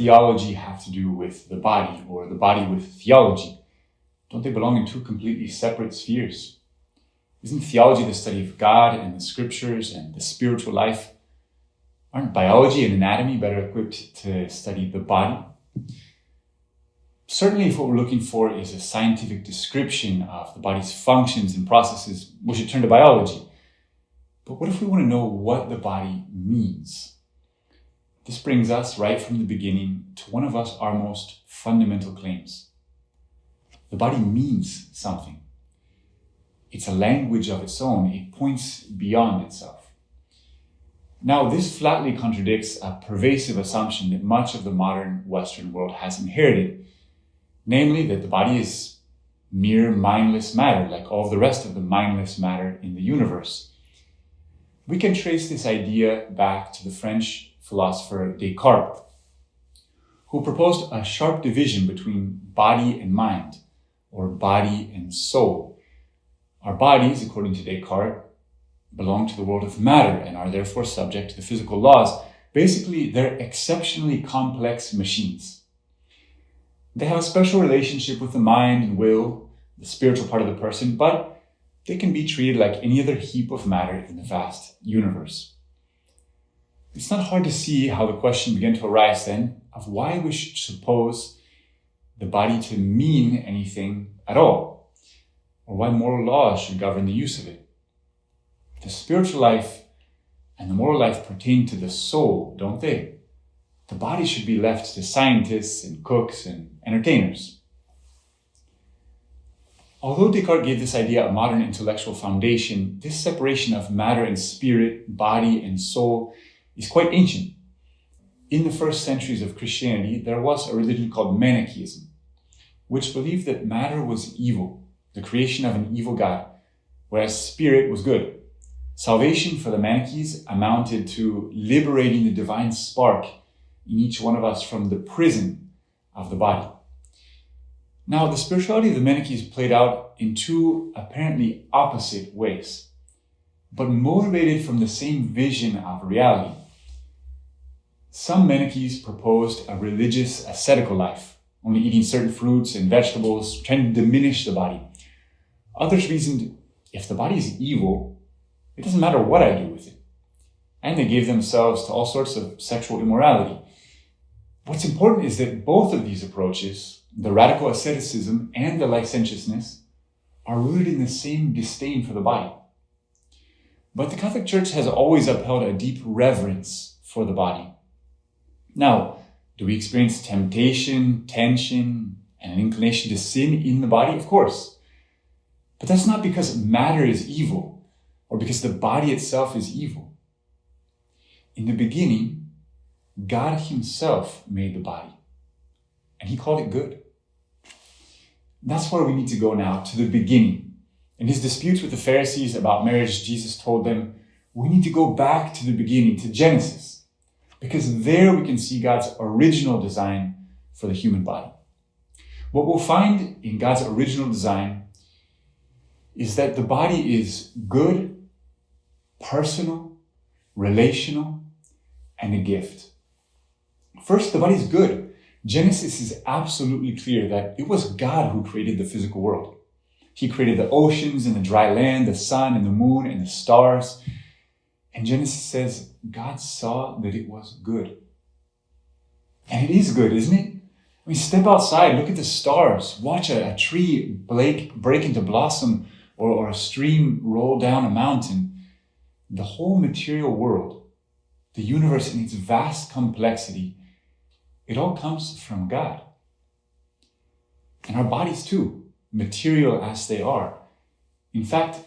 theology have to do with the body, or the body with theology? Don't they belong in two completely separate spheres? Isn't theology the study of God and the scriptures and the spiritual life? Aren't biology and anatomy better equipped to study the body? Certainly, if what we're looking for is a scientific description of the body's functions and processes, we should turn to biology. But what if we want to know what the body means? This brings us right from the beginning to one of our most fundamental claims. The body means something. It's a language of its own. It points beyond itself. Now, this flatly contradicts a pervasive assumption that much of the modern Western world has inherited, namely that the body is mere mindless matter, like all the rest of the mindless matter in the universe. We can trace this idea back to the French philosopher Descartes, who proposed a sharp division between body and mind, or body and soul. Our bodies, according to Descartes, belong to the world of matter and are therefore subject to the physical laws. Basically, they're exceptionally complex machines. They have a special relationship with the mind and will, the spiritual part of the person, but they can be treated like any other heap of matter in the vast universe. It's not hard to see how the question began to arise then of why we should suppose the body to mean anything at all, or why moral laws should govern the use of it. The spiritual life and the moral life pertain to the soul, don't they? The body should be left to scientists and cooks and entertainers. Although Descartes gave this idea a modern intellectual foundation, this separation of matter and spirit, body and soul, is quite ancient. In the first centuries of Christianity, there was a religion called Manichaeism, which believed that matter was evil, the creation of an evil God, whereas spirit was good. Salvation for the Manichaeans amounted to liberating the divine spark in each one of us from the prison of the body. Now, the spirituality of the Manichaeans played out in two apparently opposite ways, but motivated from the same vision of reality. Some Manichaeans proposed a religious ascetical life, only eating certain fruits and vegetables, trying to diminish the body. Others reasoned, if the body is evil, it doesn't matter what I do with it. And they gave themselves to all sorts of sexual immorality. What's important is that both of these approaches, the radical asceticism and the licentiousness, are rooted in the same disdain for the body. But the Catholic Church has always upheld a deep reverence for the body. Now, do we experience temptation, tension, and an inclination to sin in the body? Of course. But that's not because matter is evil, or because the body itself is evil. In the beginning, God himself made the body, and he called it good. That's where we need to go now, to the beginning. In his disputes with the Pharisees about marriage, Jesus told them, we need to go back to the beginning, to Genesis, because there we can see God's original design for the human body. What we'll find in God's original design is that the body is good, personal, relational, and a gift. First, the body is good. Genesis is absolutely clear that it was God who created the physical world. He created the oceans and the dry land, the sun and the moon and the stars. And Genesis says, God saw that it was good. And it is good, isn't it? I mean, step outside, look at the stars, watch a tree break into blossom or a stream roll down a mountain. The whole material world, the universe in its vast complexity, it all comes from God. And our bodies too, material as they are. In fact,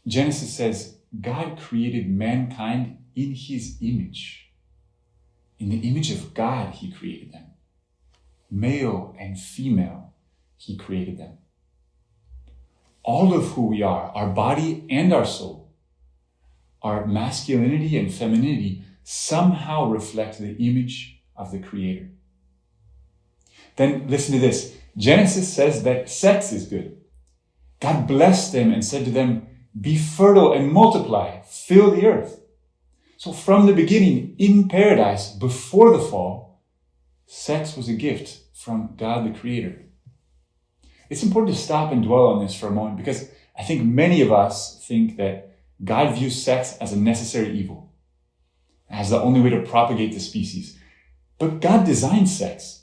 Genesis says God created mankind in his image. In the image of God, he created them. Male and female, he created them. All of who we are, our body and our soul, our masculinity and femininity, somehow reflect the image of the Creator. Then listen to this. Genesis says that sex is good. God blessed them and said to them, be fertile and multiply, fill the earth. So from the beginning, in paradise, before the fall, Sex was a gift from God the Creator. It's important to stop and dwell on this for a moment because I think many of us think that God views sex as a necessary evil, as the only way to propagate the species. But God designed sex.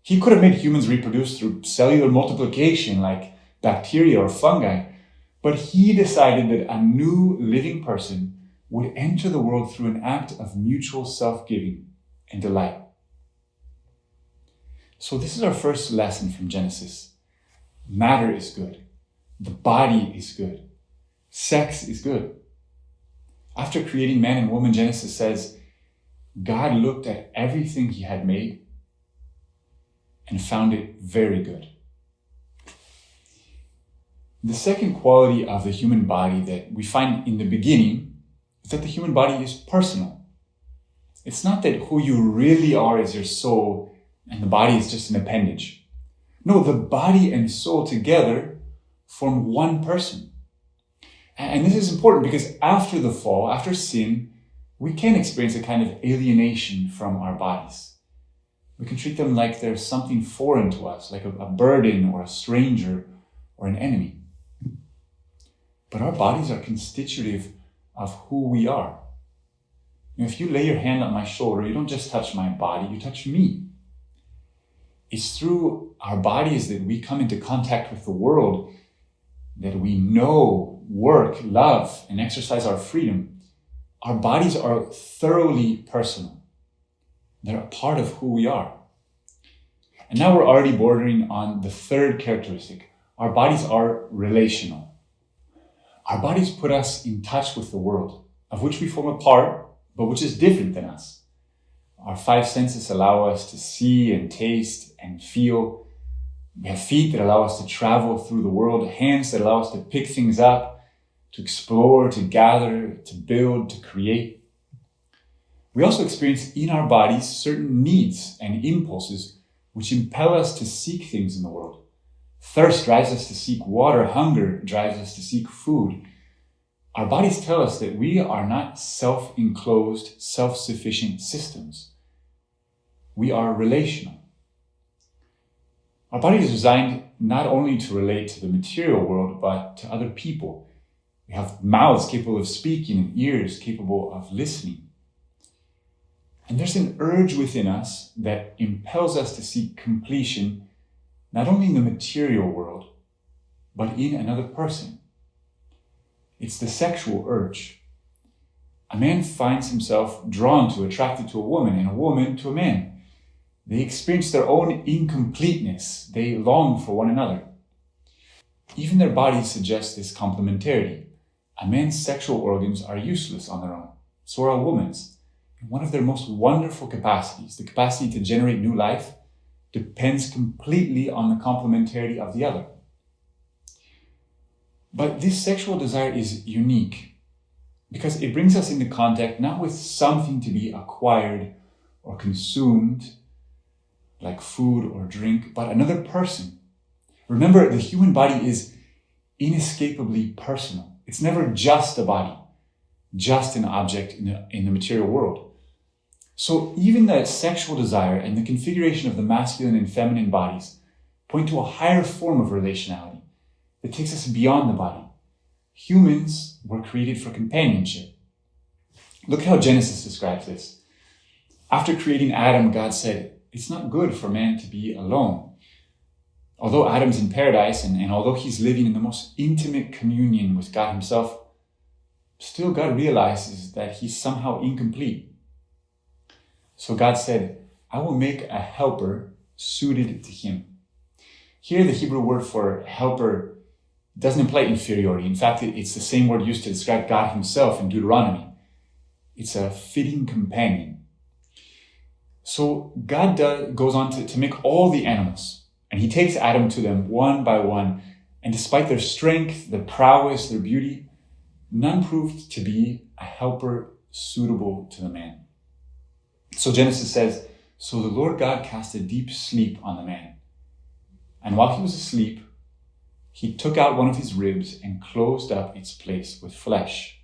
He could have made humans reproduce through cellular multiplication like bacteria or fungi, but he decided that a new living person would enter the world through an act of mutual self-giving and delight. So this is our first lesson from Genesis. Matter is good. The body is good. Sex is good. After creating man and woman, Genesis says, God looked at everything he had made and found it very good. The second quality of the human body that we find in the beginning is that the human body is personal. It's not that who you really are is your soul and the body is just an appendage. No, the body and soul together form one person. And this is important because after the fall, after sin, we can experience a kind of alienation from our bodies. We can treat them like they're something foreign to us, like a burden or a stranger or an enemy. But our bodies are constitutive of who we are. If you lay your hand on my shoulder, you don't just touch my body, you touch me. It's through our bodies that we come into contact with the world, that we know, work, love, and exercise our freedom. Our bodies are thoroughly personal. They're a part of who we are. And now we're already bordering on the third characteristic. Our bodies are relational. Our bodies put us in touch with the world, of which we form a part, but which is different than us. Our five senses allow us to see and taste and feel. We have feet that allow us to travel through the world, hands that allow us to pick things up, to explore, to gather, to build, to create. We also experience in our bodies certain needs and impulses which impel us to seek things in the world. Thirst drives us to seek water. Hunger drives us to seek food. Our bodies tell us that we are not self-enclosed, self-sufficient systems. We are relational. Our body is designed not only to relate to the material world, but to other people. We have mouths capable of speaking and ears capable of listening. And there's an urge within us that impels us to seek completion, not only in the material world, but in another person. It's the sexual urge. A man finds himself drawn to, attracted to a woman, and a woman to a man. They experience their own incompleteness. They long for one another. Even their bodies suggest this complementarity. A man's sexual organs are useless on their own. So are a woman's. And one of their most wonderful capacities, the capacity to generate new life, depends completely on the complementarity of the other. But this sexual desire is unique because it brings us into contact not with something to be acquired or consumed, like food or drink, but another person. Remember, the human body is inescapably personal. It's never just a body, just an object in the material world. So even the sexual desire and the configuration of the masculine and feminine bodies point to a higher form of relationality that takes us beyond the body. Humans were created for companionship. Look how Genesis describes this. After creating Adam, God said, "It's not good for man to be alone." Although Adam's in paradise and although he's living in the most intimate communion with God himself, still God realizes that he's somehow incomplete. So God said, "I will make a helper suited to him." Here, the Hebrew word for helper doesn't imply inferiority. In fact, it's the same word used to describe God himself in Deuteronomy. It's a fitting companion. So God goes on to make all the animals, and he takes Adam to them one by one. And despite their strength, their prowess, their beauty, none proved to be a helper suitable to the man. So Genesis says, "So the Lord God cast a deep sleep on the man. And while he was asleep, he took out one of his ribs and closed up its place with flesh.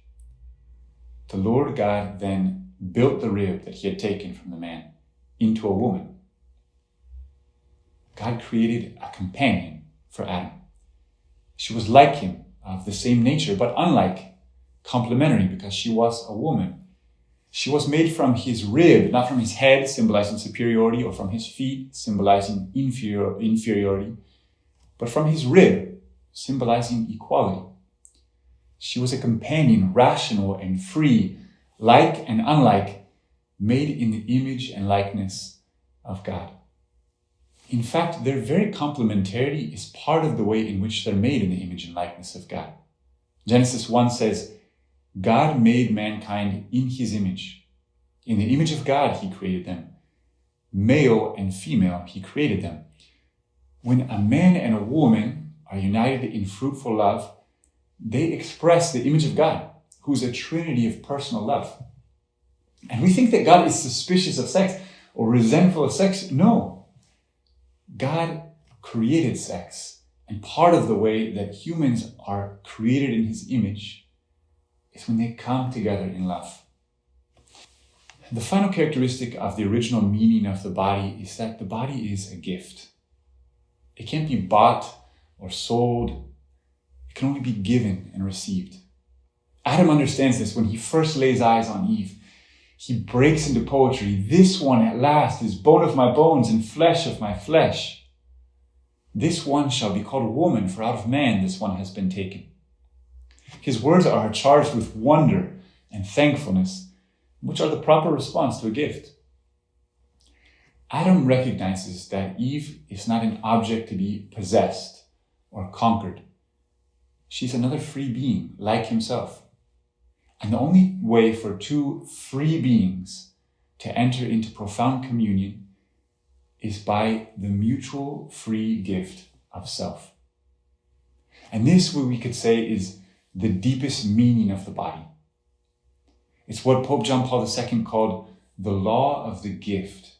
The Lord God then built the rib that he had taken from the man into a woman God created a companion for Adam. She was like him, of the same nature, but unlike, complementary, because she was a woman. She was made from his rib, not from his head, symbolizing superiority, or from his feet, symbolizing inferiority, but from his rib, symbolizing equality. She was a companion, rational and free, like and unlike, made in the image and likeness of God. In fact, their very complementarity is part of the way in which they're made in the image and likeness of God. Genesis 1 says, God made mankind in his image. In the image of God, he created them. Male and female, he created them. When a man and a woman are united in fruitful love, they express the image of God, who's a trinity of personal love. And we think that God is suspicious of sex or resentful of sex. No. God created sex. And part of the way that humans are created in his image is when they come together in love. The final characteristic of the original meaning of the body is that the body is a gift. It can't be bought or sold. It can only be given and received. Adam understands this when he first lays eyes on Eve. He breaks into poetry. This one at last is bone of my bones and flesh of my flesh. This one shall be called woman, for out of man this one has been taken. His words are charged with wonder and thankfulness, which are the proper response to a gift. Adam recognizes that Eve is not an object to be possessed or conquered. She's another free being like himself. And the only way for two free beings to enter into profound communion is by the mutual free gift of self. And this, what we could say, is the deepest meaning of the body. It's what Pope John Paul II called the law of the gift.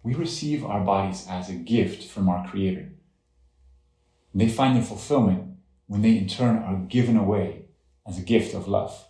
We receive our bodies as a gift from our Creator. And they find their fulfillment when they in turn are given away as a gift of love.